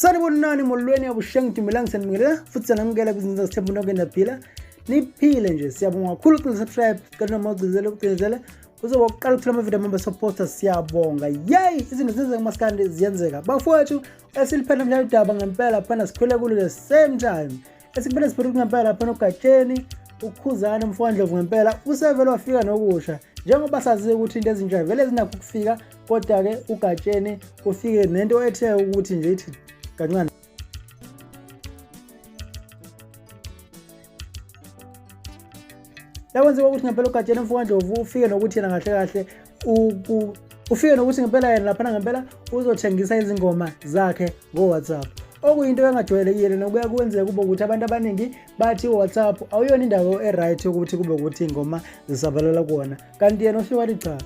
Sanibonani molweni abushengi Dumelang sanibingelela futhi sanamukela kwizinto zithembu nokenda phila niphile nje siyabonga kakhulu ukuthi subscribe kanti noma ugcizele ukucindezela kuzoba uqala ukuthola ama video member supporter siyabonga yay izinto zenzeka maskandi ziYenZekA bafowethu esiliphela manje udaba ngempela phana sikhule kulo the same time esikubele siphethe ngempela phana uGatsheni khuzani mfowandlovu ngempela usevele wafika nokusha njengoba sazi ukuthi into ezinjalo vele zinakho ukufika kodwa ke uGatsheni ufike nento ethe ukuthi nje ithi kancane yakwenza ukuthi ngempela uGatsheni mfowandlovu ufike nokuthi yena kahle kahle ufike nokuthi ngempela yena lapha ngempela uzothengisa izingoma zakhe ngoWhatsApp okuyinto engajwayelekile nokuya kwenzeka kube ukuthi abantu abaningi bathi uWhatsApp awuyona indawo eright ukuthi kube ukuthi ingoma zisabalala kuona kanti yena ufika wathi cha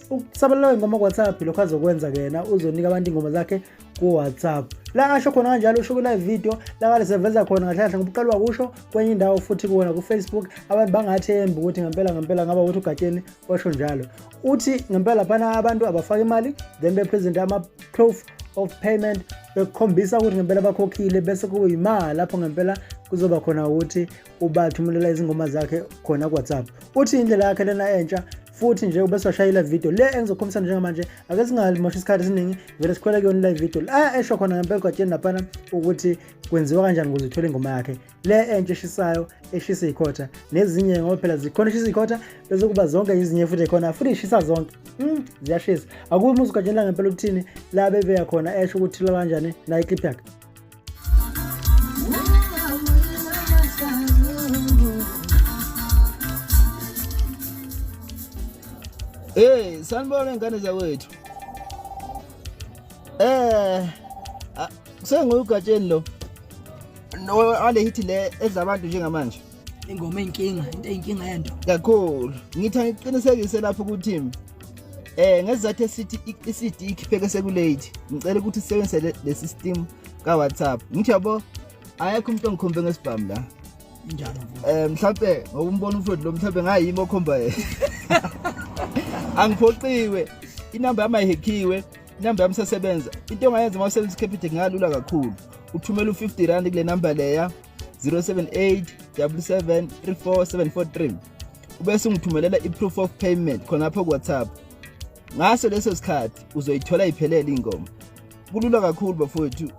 ukusabalala ingoma kuWhatsApp lokho azokwenza yena uzonika abantu ingoma zakhe kuWhatsApp la asho khona kanjalo usho live video la kale seveza khona ngahlahla ngobuqalwa kusho kwenye indawo futhi kuona ku Facebook abantu bangathembi ukuthi ngempela ngaba ukuthi uGatsheni washo njalo uthi ngempela lapha abantu abafaka imali then be present ama proof of payment bekhombisa ukuthi ngempela bakhokhile bese kuyimali lapho ngempela kuzoba khona ukuthi ubathumelela izingoma zakhe khona kuWhatsApp uthi indlela yakhe lena entsha futhi nje ubese washayela video le engizokhombisa njengamanje ake singalimosha isikhathi esiningi vele sikhwela kuyona live video la esho khona ngempela uGatsheni lapha ukuthi kwenziwa kanjani ukuze uthole ingoma yakhe le entsha eshisayo eshisa ikhotha nezinye ngoba phela zikhona eshisa ikhotha bese kuba zonke izinye futhi khona futhi ishisa zonke ziyashisa akuthi uGatsheni la ngempela ukuthini la bebeya khona esho ukuthi thula kanjani na iclip yakhe. Sanibona ingane zawethu. SenguGatsheni lo. No ale hithi le edla abantu njengamanje. Ingoma enkinga, into eyinkinga yento. Kakhulu. Ngithi ngiqinisekise lapho ukuthi ngezathu esithi iCD ikhipheke sekulate. Ngicela ukuthi sisebenzise le system kaWhatsApp. Ngithi yabo ayekho umuntu ongikhombe ngesibhamu la. Injalo mfowethu. Mhlawumbe ngokumbona umfowethu lo mhlawumbe ngayimi okhomba yena. Angiphoqiwe inamba yami ayihekhiwe inamba yami sesebenza into ongayenza uma usebenzisa Capitec ngalula kakhulu uthumela u50 kule number leya 07877344743 ubese ungithumelela iproof of payment khona lapha kuWhatsApp ngaso leso sikhathi uzoyithola iphelele ingoma kulula kakhulu bafowethu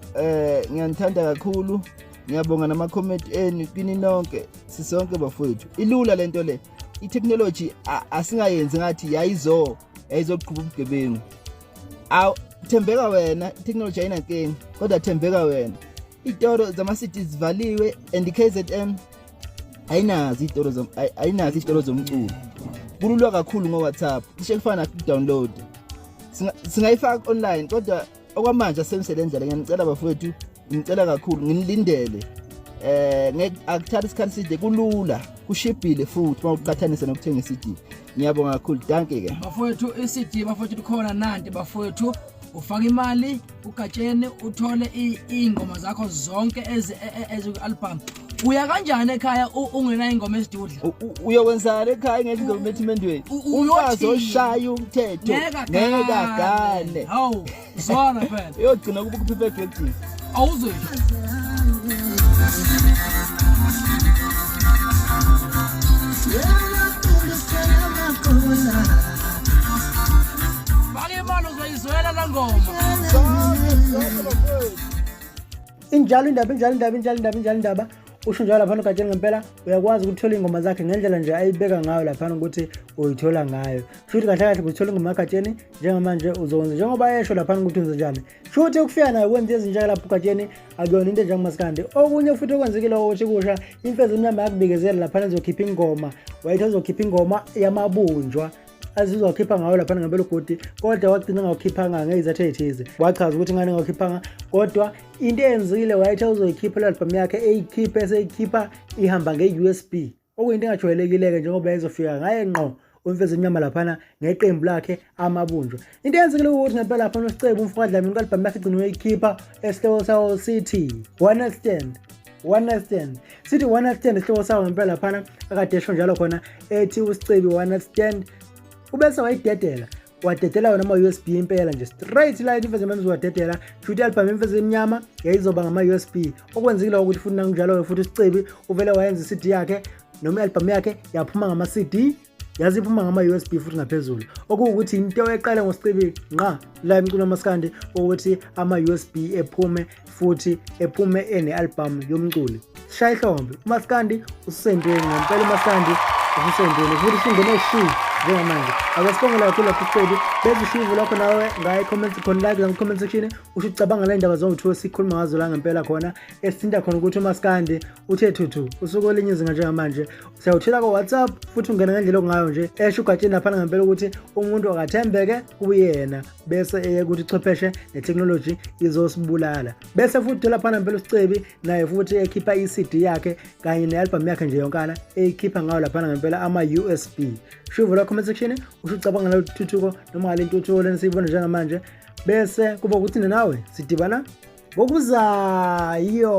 ngiyanithanda kakhulu ngiyabonga nama comment enu kini nonke sisonke bafowethu ilula lento le itechnology asingayenzi ngathi yayizoqhuba ubugebengu thembeka wena itechnology ayinankinga kodwa thembeka wena itoro zama cities zivaliwe and KZN ayinazi itoro zomculo kulula kakhulu ngoWhatsApp cishe kufana download singayifaka online kodwa okwamanje asebenzele indlela ngiyanicela bafowethu ngicela kakhulu nginilindele akuthatha isikhathi side kulula kushibhile futhi mawuqhathanisa nokuthenga iCD ngiyabonga kakhulu danke ke bafowethu iCD bafowethu khona nanti bafowethu ufaka imali uGatsheni uthole ingoma zakho zonke eziku-album uya kanjani ekhaya ungena ingoma ezidudla uyokwenzana ekhaya ngeke ingoma ethimendweni uyazoshaya umthetho ngekagane hawu zona phela uyogcina kuba ku-perfect awuzoyisho injalo indaba usho njalo lapha uGatsheni ngempela uyakwazi ukuthola ingoma zakhe ngendlela nje ayibeka ngayo lapha ukuthi uyithola ngayo futhi kahle kahle ukuthola ingoma kaGatsheni njengamanje uzokwenza njengoba yesho lapha ukuthi wenze njani futhi ukufika nayo kwenza izinjalo lapha uGatsheni akuyona into njengamaskandi okunye futhi okwenzekile ukuthi kusha imfezi emnyama yakubikezela lapha ezokhipha ingoma wayithi ezokhipha ingoma yamabunjwa azizokhipha ngayo lapha ngempela ugodi kodwa wagcina ngawukhiphanga ngezathu ezithize wachaza ukuthi ngane ngawukhiphanga kodwa into eyenzile wayithi uzoyikhipha le album yakhe eyikhipha eseyikhipha ihamba ngeUSB okuyinto engajwayelekile njengoba izofika ngaye ngqo umfezi emnyama lapha ngeqembu lakhe amabunjwa into eyenzekile ukuthi ngempela lapha uSicebo umfowandlami album yakhe igcina uyikhipha esihloko sawo sithi One Stand sithi One Stand isihloko sawo ngempela lapha akade esho njalo khona ethi uSicebo One Stand ubese wayidedela wadedela yona ama-USB impela nje straight line imfeze memzi wadedela futhi i-album imfeze emnyama yayizoba ngama-USB okwenzekile ukuthi futhi nanginjalo futhi uSicebi uvele wayenza i-CD yakhe noma i-album yakhe yaphuma ngama-CD yazi iphuma ngama-USB futhi ngaphezulu okuwukuthi into eqala ngoSicebi nqa la emculo wamaskandi ukuthi ama-USB ephume ene-album yomculo shaya ihlombe umaskandi usendweni ngempela umaskandi usendweni futhi singene shi njengamanje akasibongela kakhulu lapho uSicebi bese ushivu lakho nawe ngaye comment khona like comment section usho ucabanga le ndaba zonke sikhuluma ngazo la ngempela khona esithinta khona ukuthi umaskandi uthe thuthu usuku olinye izinga njengamanje siyawuthela ko WhatsApp futhi ungena ngendlela okungayo nje esho uGatsheni lapha ngempela ukuthi umuntu akathembeke kuyena bese ukuthi ichwepheshe netechnology izosibulala bese futhi lapha ngempela uSicebi naye futhi ekhipha i-CD yakhe kanye ne-album yakhe nje yonkana ekhipha ngayo lapha ngempela ama-USB shuvu la comment section usho ucabanga la thuthuko noma ngale ntuthuko lenisibona njengamanje bese kuba ukuthi nawe sidibana ngokuzayo.